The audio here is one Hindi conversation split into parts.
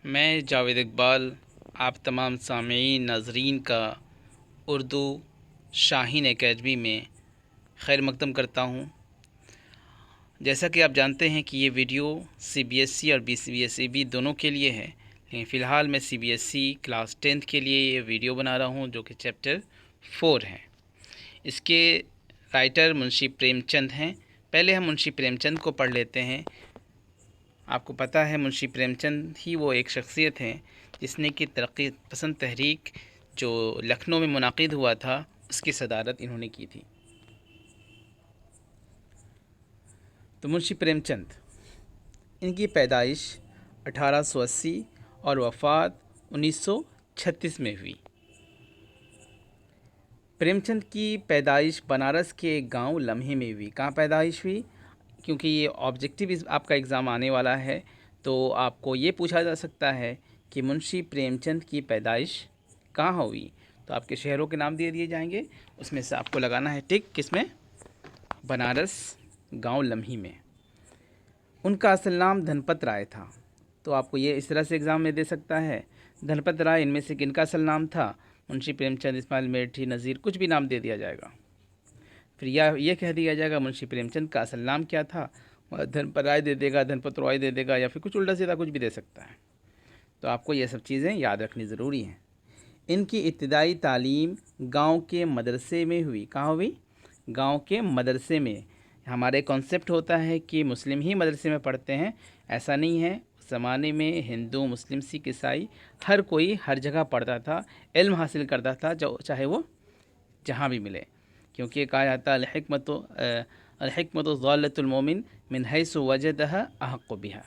मैं जावेद इकबाल आप तमाम सामीन नाज़रीन का उर्दू शाहीन एकेडमी में खैर मकदम करता हूँ। जैसा कि आप जानते हैं कि ये वीडियो सीबीएसई और बीसीबीएसई दोनों के लिए है, लेकिन फ़िलहाल मैं सीबीएसई क्लास 10th के लिए ये वीडियो बना रहा हूँ जो कि चैप्टर 4 है। इसके राइटर मुंशी प्रेमचंद हैं। पहले हम मुंशी प्रेमचंद को पढ़ लेते हैं। आपको पता है मुंशी प्रेमचंद ही वो एक शख्सियत हैं जिसने कि तरक्की पसंद तहरीक जो लखनऊ में मुनाकिद हुआ था उसकी सदारत इन्होंने की थी। तो मुंशी प्रेमचंद, इनकी पैदाइश 1880 और वफ़ात 1936 में हुई। प्रेमचंद की पैदाइश बनारस के एक गांव लम्हे में हुई। कहाँ पैदाइश हुई? क्योंकि ये ऑब्जेक्टिव आपका एग्ज़ाम आने वाला है, तो आपको ये पूछा जा सकता है कि मुंशी प्रेमचंद की पैदाइश कहाँ हुई। तो आपके शहरों के नाम दे दिए जाएंगे, उसमें से आपको लगाना है टिक। किसमें? बनारस गांव लम्ही में। उनका असल नाम धनपत राय था। तो आपको ये इस तरह से एग्ज़ाम में दे सकता है, धनपत राय इनमें से किनका असल नाम था? मुंशी प्रेमचंद, इस्माइल मेरठी, नज़ीर, कुछ भी नाम दे दिया जाएगा। फिर या ये कह दिया जाएगा मुंशी प्रेमचंद का असल नाम क्या था, धनपत राय दे देगा, धनपत रॉय दे देगा, या फिर कुछ उल्टा सीधा कुछ भी दे सकता है। तो आपको ये सब चीज़ें याद रखनी ज़रूरी हैं। इनकी इब्तिदाई तालीम गांव के मदरसे में हुई। कहाँ हुई? गांव के मदरसे में। हमारे कॉन्सेप्ट होता है कि मुस्लिम ही मदरसे में पढ़ते हैं, ऐसा नहीं है। उस ज़माने में हिंदू, मुस्लिम, सिख, ईसाई हर कोई हर जगह पढ़ता था, इल्म हासिल करता था, जो चाहे वो जहाँ भी मिले। क्योंकि कहा जाता है अलहिकमत ज़ालतुल मोमिन मिन हैसु वजदहा अहक्कु बिहा।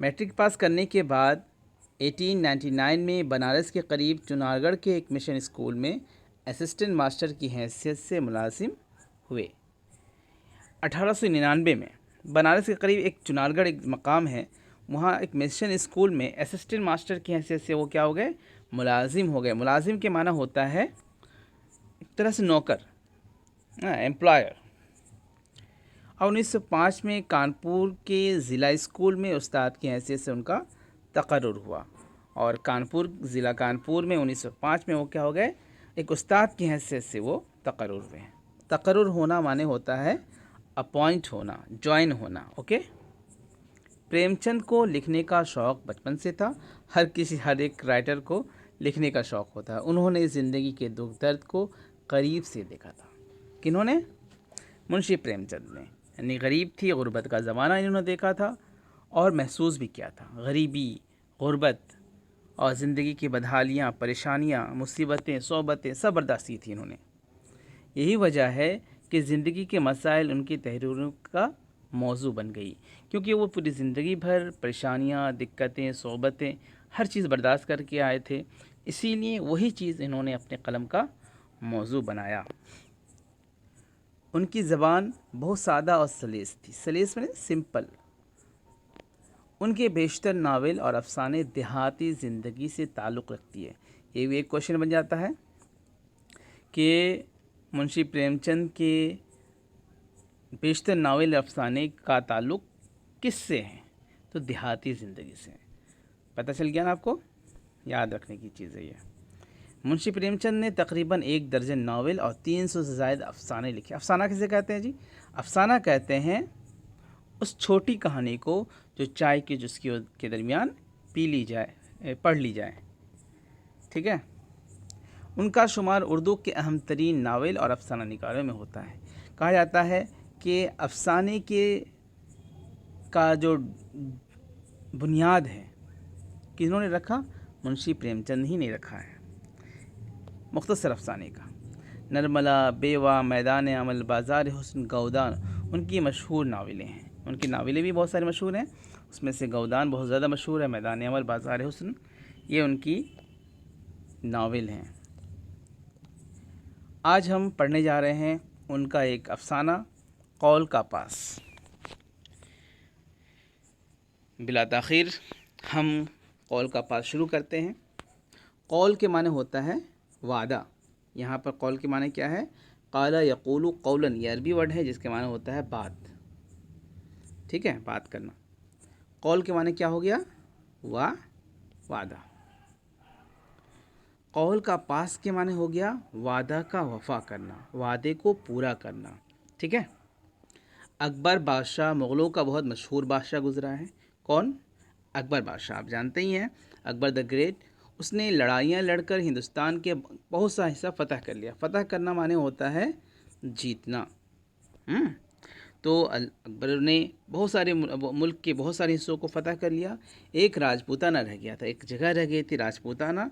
मैट्रिक पास करने के बाद 1899 में बनारस के करीब चुनारगढ़ के एक मिशन स्कूल में असिस्टेंट मास्टर की हैसियत से मुलाजिम हुए। 1899 में बनारस के करीब एक चुनारगढ़ एक मकाम है, वहाँ एक मिशन स्कूल में असिस्टेंट मास्टर की हैसियत से वो क्या हो गए? मुलाजिम हो गए। मुलाजिम के माना होता है एक तरह से नौकर, एम्प्लॉयर। और 1905 में कानपुर के ज़िला स्कूल में उस्ताद की हैसियत से उनका तकर्रुर हुआ। और ज़िला कानपुर में 1905 में वो क्या हो गए? एक उस्ताद की हैसियत से वो तकर्रुर हुए। तकर्रुर होना माने होता है अपॉइंट होना, ज्वाइन होना। ओके। प्रेमचंद को लिखने का शौक़ बचपन से था। हर एक राइटर को लिखने का शौक़ होता है। उन्होंने ज़िंदगी के दुख दर्द को करीब से देखा था। किन्होंने? मुंशी प्रेमचंद ने। यानी गरीब थी, गुर्बत का ज़माना इन्होंने देखा था और महसूस भी किया था। गरीबी, गुर्बत और ज़िंदगी की बदहालियाँ, परेशानियाँ, मुसीबतें, सोबतें सब बर्दाश्त की थी इन्होंने। यही वजह है कि ज़िंदगी के मसाइल उनकी तहरीरों का मौजू बन गई, क्योंकि वो पूरी ज़िंदगी भर परेशानियाँ, दिक्कतें, सोबतें हर चीज़ बर्दाश्त करके आए थे। इसीलिए वही चीज़ इन्होंने अपने कलम का मौजू बनाया। उनकी ज़बान बहुत सादा और सलीस थी। सलीस में सिंपल। उनके बेशतर नावल और अफसाने देहाती ज़िंदगी से ताल्लुक़ रखती है। ये भी एक क्वेश्चन बन जाता है कि मुंशी प्रेमचंद के बेशतर नावल अफसाने का ताल्लुक़ किससे है? तो देहाती ज़िंदगी से। पता चल गया ना आपको? याद रखने की चीज़ है ये। मुंशी प्रेमचंद ने तकरीबन 1 दर्जन नावल और 300 से ज़ायद अफसाने लिखे। अफसाना किसे कहते हैं जी? अफसाना कहते हैं उस छोटी कहानी को जो चाय की चुस्कियों के दरमियान पी ली जाए, पढ़ ली जाए। ठीक है। उनका शुमार उर्दू के अहम तरीन नावल और अफसाना निगारों में होता है। कहा जाता है कि अफसाने के का जो बुनियाद है किन्होंने रखा? मुंशी प्रेमचंद ही ने रखा है। मुख्तसर अफसाने का नरमला, बेवा, मैदान अमल, बाज़ार हुस्न, गौदान उनकी मशहूर नावलें हैं। उनकी नावलें भी बहुत सारी मशहूर हैं, उसमें से गौदान बहुत ज़्यादा मशहूर है। मैदान अमल, बाज़ार हुस्न ये उनकी नावल हैं। आज हम पढ़ने जा रहे हैं उनका एक अफसाना, कौल का पास। बिला ताख़ीर हम कौल का पास शुरू करते हैं। कौल के माने होता है वादा। यहाँ पर कौल के माने क्या है? क़ाला यक़ूलु क़ौलन, ये अरबी वर्ड है जिसके माने होता है बात। ठीक है, बात करना। कौल के माने क्या हो गया? वादा। कौल का पास के माने हो गया वादा का वफा करना, वादे को पूरा करना। ठीक है। अकबर बादशाह मुग़लों का बहुत मशहूर बादशाह गुजरा है। कौन? अकबर बादशाह, आप जानते ही हैं, अकबर द ग्रेट। उसने लड़ाइयाँ लड़कर हिंदुस्तान के बहुत सा हिस्सा फ़तह कर लिया। फ़तह करना माने होता है जीतना। हम्म तो अकबर ने बहुत सारे मुल्क के बहुत सारे हिस्सों को फ़तह कर लिया। एक राजपूताना रह गया था, एक जगह रह गई थी राजपूताना।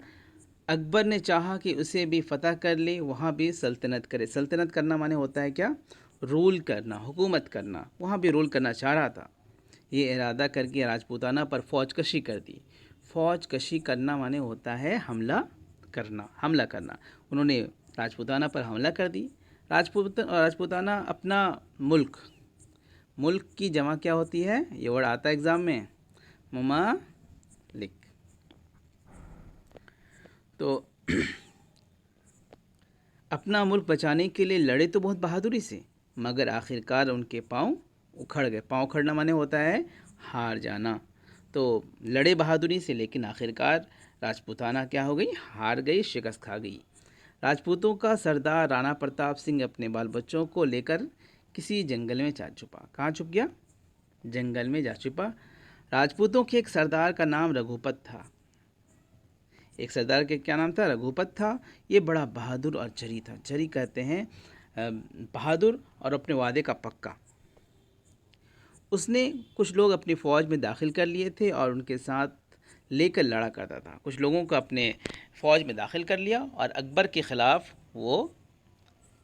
अकबर ने चाहा कि उसे भी फ़तह कर ले, वहाँ भी सल्तनत करे। सल्तनत करना माने होता है क्या? रूल करना, हुकूमत करना। वहाँ भी रूल करना चाह रहा था। ये इरादा करके राजपूताना पर फ़ौज कशी कर दी। फ़ौज कशी करना माने होता है हमला करना, हमला करना। उन्होंने राजपूताना पर हमला कर दी। राजपूताना अपना मुल्क, मुल्क की जमा क्या होती है? ये वर्ड आता है एग्ज़ाम में, ममालिक। तो अपना मुल्क बचाने के लिए लड़े तो बहुत बहादुरी से, मगर आखिरकार उनके पाँव उखड़ गए। पाँव उखड़ना माने होता है हार जाना। तो लड़े बहादुरी से, लेकिन आखिरकार राजपूताना क्या हो गई? हार गई, शिकस्त खा गई। राजपूतों का सरदार राणा प्रताप सिंह अपने बाल बच्चों को लेकर किसी जंगल में जा छुपा। कहाँ छुप गया? जंगल में जा छुपा। राजपूतों के एक सरदार का नाम रघुपत था। एक सरदार के क्या नाम था? रघुपत था। ये बड़ा बहादुर और जरी था। जरी कहते हैं बहादुर और अपने वादे का पक्का। उसने कुछ लोग अपनी फ़ौज में दाखिल कर लिए थे और उनके साथ लेकर लड़ा करता था। कुछ लोगों को अपने फ़ौज में दाखिल कर लिया और अकबर के ख़िलाफ़ वो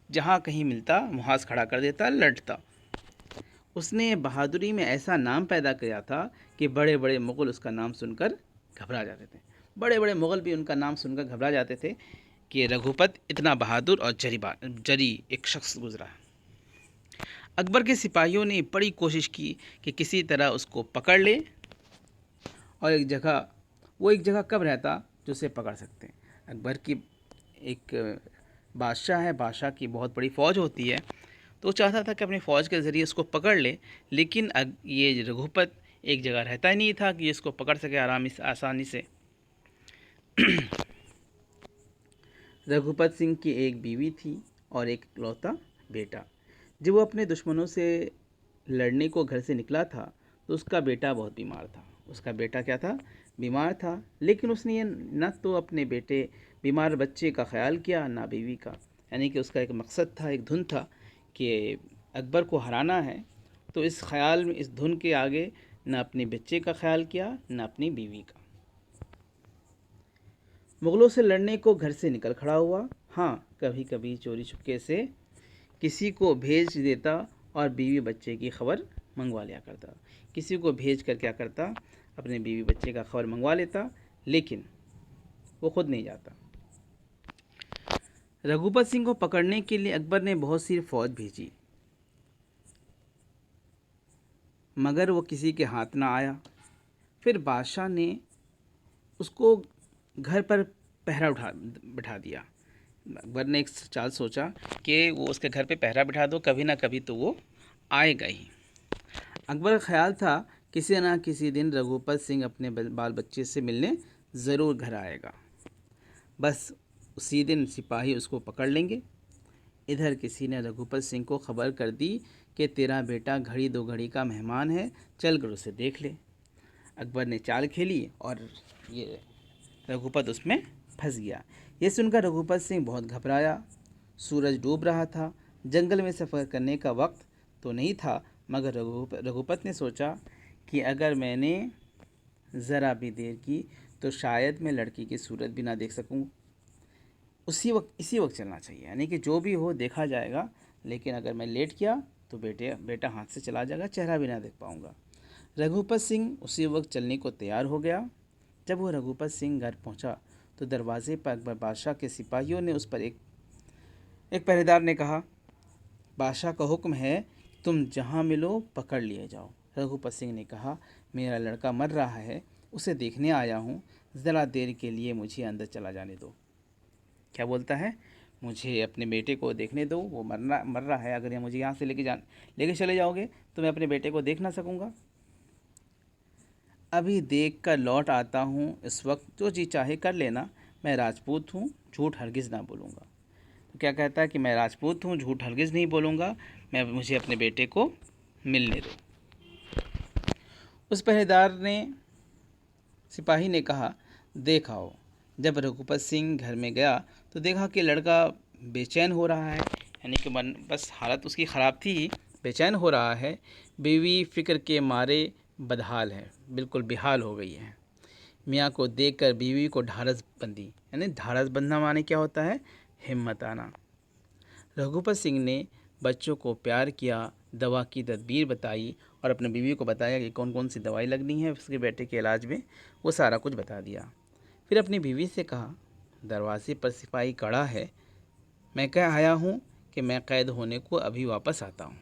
जहाँ कहीं मिलता मुहाज़ खड़ा कर देता, लड़ता। उसने बहादुरी में ऐसा नाम पैदा किया था कि बड़े बड़े मुग़ल उसका नाम सुनकर घबरा जाते थे। बड़े बड़े मुग़ल भी उनका नाम सुनकर घबरा जाते थे कि रघुपत इतना बहादुर और जरी एक शख्स गुजरा। अकबर के सिपाहियों ने बड़ी कोशिश की कि किसी तरह उसको पकड़ ले और एक जगह कब रहता जो उसे पकड़ सकते हैं। अकबर की एक बादशाह है, बादशाह की बहुत बड़ी फ़ौज होती है, तो वो चाहता था कि अपनी फ़ौज के ज़रिए उसको पकड़ ले। लेकिन ये रघुपत एक जगह रहता ही नहीं था कि इसको पकड़ सके आसानी से। रघुपत सिंह की एक बीवी थी और एक इकलौता बेटा। जब वो अपने दुश्मनों से लड़ने को घर से निकला था तो उसका बेटा बहुत बीमार था। उसका बेटा क्या था? बीमार था। लेकिन उसने ये न तो अपने बेटे बीमार बच्चे का ख्याल किया, ना बीवी का। यानी कि उसका एक मकसद था, एक धुन था कि अकबर को हराना है। तो इस ख्याल में, इस धुन के आगे ना अपने बच्चे का ख्याल किया, ना अपनी बीवी का। मुग़लों से लड़ने को घर से निकल खड़ा हुआ। हाँ, कभी कभी चोरी छुपके से किसी को भेज देता और बीवी बच्चे की खबर मंगवा लिया करता। किसी को भेज कर क्या करता? अपने बीवी बच्चे का खबर मंगवा लेता, लेकिन वो खुद नहीं जाता। रघुपत सिंह को पकड़ने के लिए अकबर ने बहुत सी फौज भेजी, मगर वो किसी के हाथ ना आया। फिर बादशाह ने उसको घर पर पहरा बिठा दिया। अकबर ने एक चाल सोचा कि वो उसके घर पे पहरा बिठा दो, कभी ना कभी तो वो आएगा ही। अकबर का ख्याल था किसी ना किसी दिन रघुपत सिंह अपने बाल बच्चे से मिलने ज़रूर घर आएगा। बस उसी दिन सिपाही उसको पकड़ लेंगे। इधर किसी ने रघुपत सिंह को खबर कर दी कि तेरा बेटा घड़ी दो घड़ी का मेहमान है, चल कर उसे देख ले। अकबर ने चाल खेली और ये रघुपत उसमें फंस गया। ये सुनकर रघुपत सिंह बहुत घबराया। सूरज डूब रहा था। जंगल में सफ़र करने का वक्त तो नहीं था, मगर रघुपत ने सोचा कि अगर मैंने ज़रा भी देर की तो शायद मैं लड़की की सूरत भी ना देख सकूं। इसी वक्त चलना चाहिए, यानी कि जो भी हो देखा जाएगा, लेकिन अगर मैं लेट किया तो बेटा हाथ से चला जाएगा, चेहरा भी ना देख पाऊँगा। रघुपत सिंह उसी वक्त चलने को तैयार हो गया। जब वो रघुपत सिंह घर पहुंचा तो दरवाजे पर अकबर बादशाह के सिपाहियों ने उस पर एक पहरेदार ने कहा, बादशाह का हुक्म है, तुम जहां मिलो पकड़ लिए जाओ। रघुपत सिंह ने कहा, मेरा लड़का मर रहा है, उसे देखने आया हूँ, ज़रा देर के लिए मुझे अंदर चला जाने दो। क्या बोलता है? मुझे अपने बेटे को देखने दो, वो मर रहा है। अगर मुझे यहाँ से लेके चले जाओगे तो मैं अपने बेटे को देख ना सकूँगा। अभी देख कर लौट आता हूँ, इस वक्त जो जी चाहे कर लेना, मैं राजपूत हूँ, झूठ हरगिज़ ना बोलूँगा। तो क्या कहता है कि मैं राजपूत हूँ, झूठ हरगिज़ नहीं बोलूँगा, मुझे अपने बेटे को मिलने दो। उस पहरेदार ने सिपाही ने कहा, देख आओ। जब रघुपत सिंह घर में गया तो देखा कि लड़का बेचैन हो रहा है, यानी कि मन बस हालत उसकी ख़राब थी, बेचैन हो रहा है। बीवी फ़िक्र के मारे बदहाल है, बिल्कुल बेहाल हो गई है। मियाँ को देखकर बीवी को ढाढ़स बंधी, यानी ढाढ़स बंधना माने क्या होता है, हिम्मत आना। रघुपत सिंह ने बच्चों को प्यार किया, दवा की तदबीर बताई और अपने बीवी को बताया कि कौन कौन सी दवाई लगनी है उसके बेटे के इलाज में, वो सारा कुछ बता दिया। फिर अपनी बीवी से कहा, दरवाजे पर सिपाही खड़ा है, मैं कह आया हूँ कि मैं कैद होने को अभी वापस आता हूँ।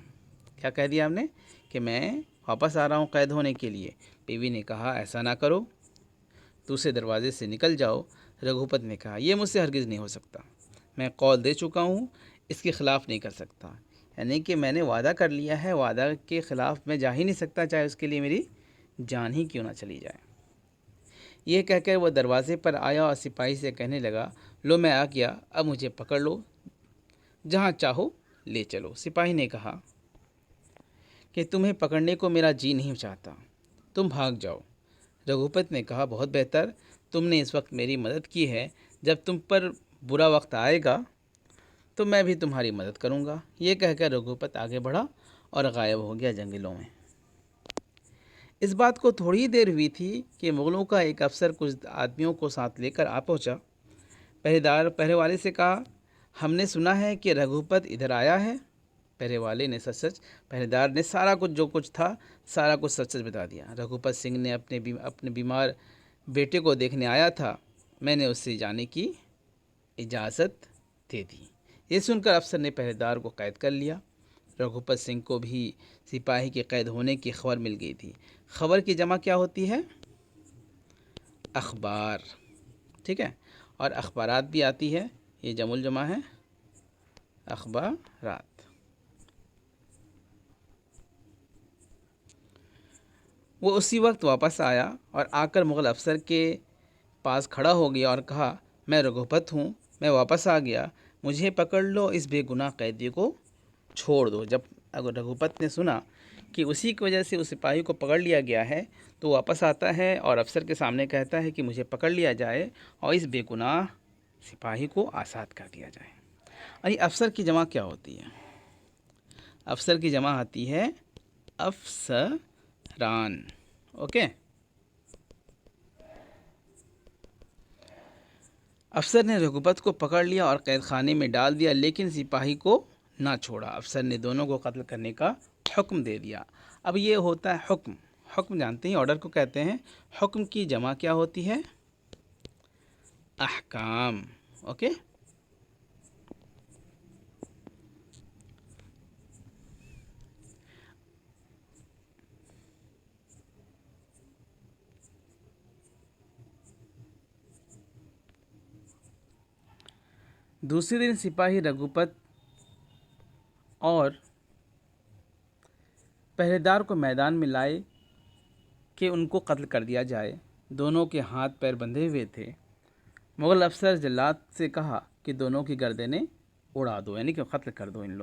क्या कह दिया आपने कि मैं वापस आ रहा हूँ कैद होने के लिए। बीवी ने कहा, ऐसा ना करो, दूसरे दरवाजे से निकल जाओ। रघुपत ने कहा, यह मुझसे हरगिज़ नहीं हो सकता, मैं कौल दे चुका हूँ, इसके ख़िलाफ़ नहीं कर सकता। यानी कि मैंने वादा कर लिया है, वादा के ख़िलाफ़ मैं जा ही नहीं सकता, चाहे उसके लिए मेरी जान ही क्यों ना चली जाए। यह कहकर वह दरवाजे पर आया और सिपाही से कहने लगा, लो मैं आ गया, अब मुझे पकड़ लो, जहाँ चाहो ले चलो। सिपाही ने कहा कि तुम्हें पकड़ने को मेरा जी नहीं चाहता, तुम भाग जाओ। रघुपत ने कहा, बहुत बेहतर, तुमने इस वक्त मेरी मदद की है, जब तुम पर बुरा वक्त आएगा तो मैं भी तुम्हारी मदद करूंगा। ये कहकर रघुपत आगे बढ़ा और गायब हो गया जंगलों में। इस बात को थोड़ी ही देर हुई थी कि मुगलों का एक अफसर कुछ आदमियों को साथ लेकर आ पहुंचा। पहरे वाले से कहा, हमने सुना है कि रघुपत इधर आया है। पहरे वाले ने सच सच, पहरेदार ने सारा कुछ जो कुछ था सारा कुछ सच सच बता दिया। रघुपत सिंह ने अपने बीमार बेटे को देखने आया था, मैंने उससे जाने की इजाज़त दे दी। ये सुनकर अफसर ने पहरेदार को कैद कर लिया। रघुपत सिंह को भी सिपाही के कैद होने की खबर मिल गई थी। खबर की जमा क्या होती है, अखबार, ठीक है, और अखबारात भी आती है, ये जमुल जमा है, अखबारात। वो उसी वक्त वापस आया और आकर मुग़ल अफसर के पास खड़ा हो गया और कहा, मैं रघुपत हूँ, मैं वापस आ गया, मुझे पकड़ लो, इस बेगुनाह कैदी को छोड़ दो। जब अगर रघुपत ने सुना कि उसी की वजह से उस सिपाही को पकड़ लिया गया है, तो वापस आता है और अफसर के सामने कहता है कि मुझे पकड़ लिया जाए और इस बेगुनाह सिपाही को आज़ाद कर दिया जाए। अरे अफसर की जमा क्या होती है, अफसर की जमा आती है अफसरान। ओके, अफसर ने रघुपत को पकड़ लिया और कैद खाने में डाल दिया, लेकिन सिपाही को ना छोड़ा। अफसर ने दोनों को कत्ल करने का हुक्म दे दिया। अब ये होता है हुक्म, हुक्म जानते हैं, ऑर्डर को कहते हैं। हुक्म की जमा क्या होती है, अहकाम। ओके, दूसरे दिन सिपाही रघुपत और पहरेदार को मैदान में लाए कि उनको कत्ल कर दिया जाए। दोनों के हाथ पैर बंधे हुए थे। मुग़ल अफसर जल्लाद से कहा कि दोनों की गर्दनें उड़ा दो, यानी कि कत्ल कर दो इन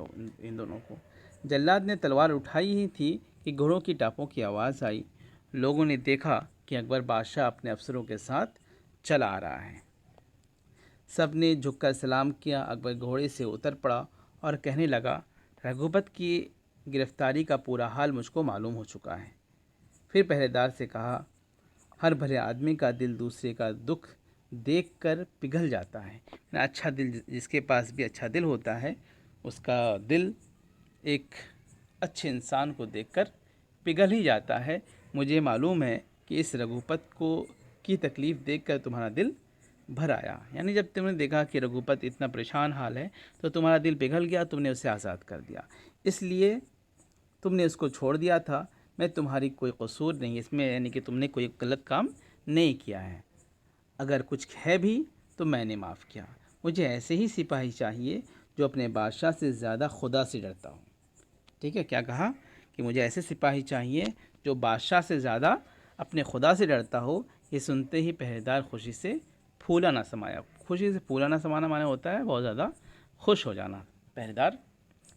दोनों को। जल्लाद ने तलवार उठाई ही थी कि घोड़ों की टापों की आवाज़ आई। लोगों ने देखा कि अकबर बादशाह अपने अफसरों के साथ चला आ रहा है। सब ने झुककर सलाम किया। अकबर घोड़े से उतर पड़ा और कहने लगा, रघुपत की गिरफ्तारी का पूरा हाल मुझको मालूम हो चुका है। फिर पहरेदार से कहा, हर भले आदमी का दिल दूसरे का दुख देखकर पिघल जाता है। अच्छा दिल, जिसके पास भी अच्छा दिल होता है, उसका दिल एक अच्छे इंसान को देखकर पिघल ही जाता है। मुझे मालूम है कि इस रघुपत को की तकलीफ़ देखकर तुम्हारा दिल भर आया, यानी जब तुमने देखा कि रघुपत इतना परेशान हाल है तो तुम्हारा दिल पिघल गया, तुमने उसे आज़ाद कर दिया, इसलिए तुमने उसको छोड़ दिया था। मैं तुम्हारी कोई कसूर नहीं इसमें, यानी कि तुमने कोई गलत काम नहीं किया है। अगर कुछ है भी तो मैंने माफ़ किया। मुझे ऐसे ही सिपाही चाहिए जो अपने बादशाह से ज़्यादा खुदा से डरता हो। ठीक है, क्या कहा कि मुझे ऐसे सिपाही चाहिए जो बादशाह से ज़्यादा अपने खुदा से डरता हो। ये सुनते ही पहरेदार खुशी से फूला ना समाया। खुशी से फूला ना समाना माने होता है बहुत ज़्यादा खुश हो जाना। पहरेदार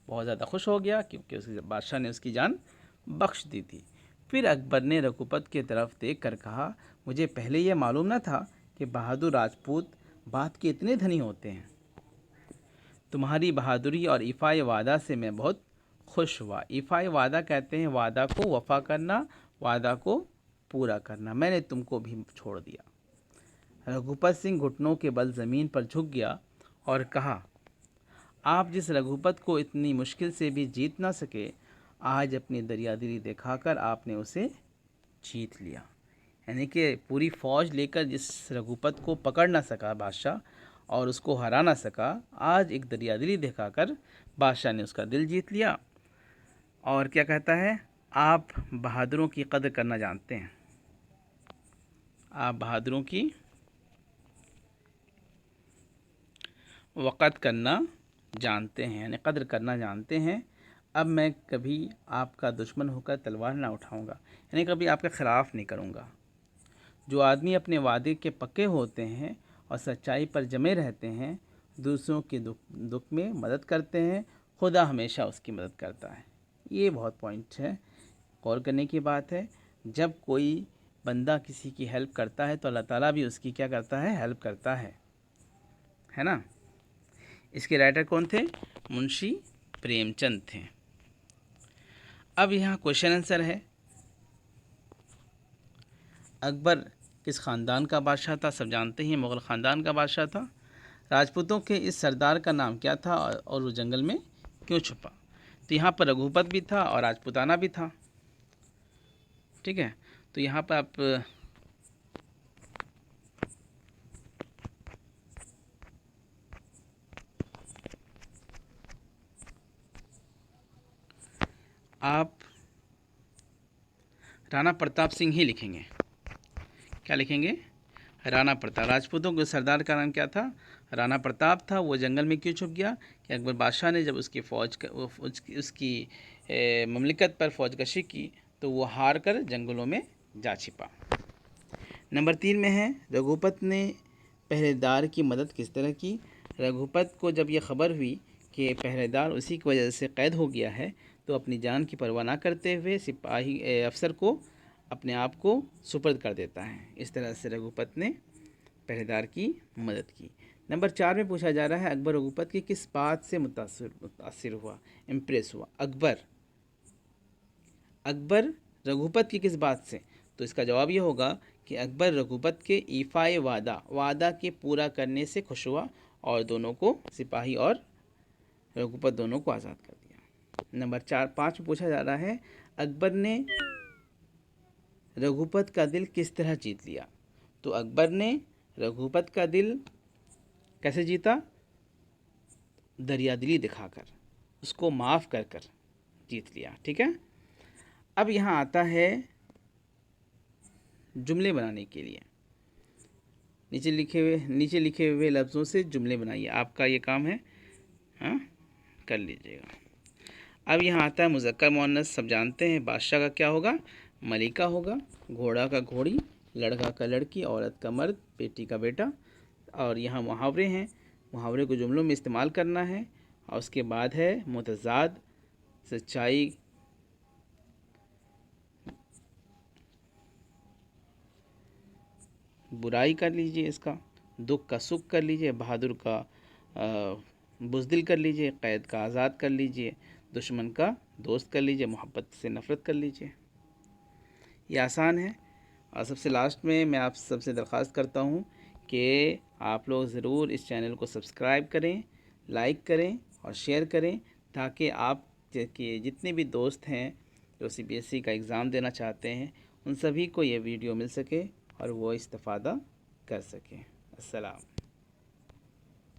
बहुत ज़्यादा खुश हो गया क्योंकि उसके बादशाह ने उसकी जान बख्श दी थी। फिर अकबर ने रघुपत की तरफ देख कर कहा, मुझे पहले यह मालूम न था कि बहादुर राजपूत बात के इतने धनी होते हैं। तुम्हारी बहादुरी और इफ़ाए वादा से मैं बहुत खुश हुआ। इफ़ाए वादा कहते हैं वादा को वफ़ा करना, वादा को पूरा करना। मैंने तुमको भी छोड़ दिया। रघुपत सिंह घुटनों के बल ज़मीन पर झुक गया और कहा, आप जिस रघुपत को इतनी मुश्किल से भी जीत ना सके, आज अपनी दरियादिली दिखाकर आपने उसे जीत लिया। यानी कि पूरी फ़ौज लेकर जिस रघुपत को पकड़ ना सका बादशाह और उसको हरा ना सका, आज एक दरियादिली दिखाकर बादशाह ने उसका दिल जीत लिया। और क्या कहता है, आप बहादुरों की कदर करना जानते हैं। आप बहादुरों की वक़्त करना जानते हैं, यानी कदर करना जानते हैं। अब मैं कभी आपका दुश्मन होकर तलवार ना उठाऊंगा, यानी कभी आपके ख़िलाफ़ नहीं करूंगा। जो आदमी अपने वादे के पक्के होते हैं और सच्चाई पर जमे रहते हैं, दूसरों के दुख में मदद करते हैं, खुदा हमेशा उसकी मदद करता है। ये बहुत पॉइंट है, गौर करने की बात है। जब कोई बंदा किसी की हेल्प करता है तो अल्लाह ताला भी उसकी क्या करता है, हेल्प करता है ना। इसके राइटर कौन थे, मुंशी प्रेमचंद थे। अब यहाँ क्वेश्चन आंसर है। अकबर किस ख़ानदान का बादशाह था, सब जानते हैं, मुग़ल ख़ानदान का बादशाह था। राजपूतों के इस सरदार का नाम क्या था और वो जंगल में क्यों छुपा। तो यहाँ पर रघुपत भी था और राजपूताना भी था। ठीक है, तो यहाँ पर आप राणा प्रताप सिंह ही लिखेंगे। क्या लिखेंगे, राणा प्रताप। राजपूतों के सरदार का नाम क्या था, राणा प्रताप था। वो जंगल में क्यों छुप गया कि अकबर बादशाह ने जब उसकी उसकी ममलिकत पर फौजकशी की तो वो हार कर जंगलों में जा छिपा। नंबर 3 में है, रघुपत ने पहरेदार की मदद किस तरह की। रघुपत को जब यह खबर हुई कि पहरेदार उसी की वजह से कैद हो गया है, तो अपनी जान की परवाह ना करते हुए सिपाही अफसर को अपने आप को सुपर्द कर देता है। इस तरह से रघुपत ने पहरेदार की मदद की। नंबर 4 में पूछा जा रहा है, अकबर रघुपत की किस बात से मुतासिर हुआ, इम्प्रेस हुआ। अकबर रघुपत की किस बात से, तो इसका जवाब ये होगा कि अकबर रघुपत के ईफ़ाए वादा के पूरा करने से खुश हुआ और दोनों को, सिपाही और रघुपत दोनों को आज़ाद कर दिया। नंबर 5 में पूछा जा रहा है, अकबर ने रघुपत का दिल किस तरह जीत लिया। तो अकबर ने रघुपत का दिल कैसे जीता, दरियादिली दिखाकर, उसको माफ़ कर कर जीत लिया। ठीक है, अब यहाँ आता है जुमले बनाने के लिए। नीचे लिखे हुए लफ्ज़ों से जुमले बनाइए, आपका ये काम है, हाँ कर लीजिएगा। अब यहाँ आता है मुज़क्कर मुअन्नस। सब जानते हैं बादशाह का क्या होगा, मलिका होगा, घोड़ा का घोड़ी, लड़का का लड़की, औरत का मर्द, बेटी का बेटा। और यहाँ मुहावरे हैं, मुहावरे को जुमलों में इस्तेमाल करना है। और उसके बाद है मुतज़ाद, सच्चाई बुराई कर लीजिए, इसका दुख का सुख कर लीजिए, बहादुर का बुज़दिल कर लीजिए, क़ैद का आज़ाद कर लीजिए, दुश्मन का दोस्त कर लीजिए, मोहब्बत से नफ़रत कर लीजिए। ये आसान है। और सबसे लास्ट में मैं आप सबसे दरख्वास्त करता हूँ कि आप लोग ज़रूर इस चैनल को सब्सक्राइब करें, लाइक करें और शेयर करें, ताकि आप के जितने भी दोस्त हैं जो CBSE का एग्ज़ाम देना चाहते हैं, उन सभी को ये वीडियो मिल सके और वो इस्तिफ़ादा कर सकें। अस्सलाम।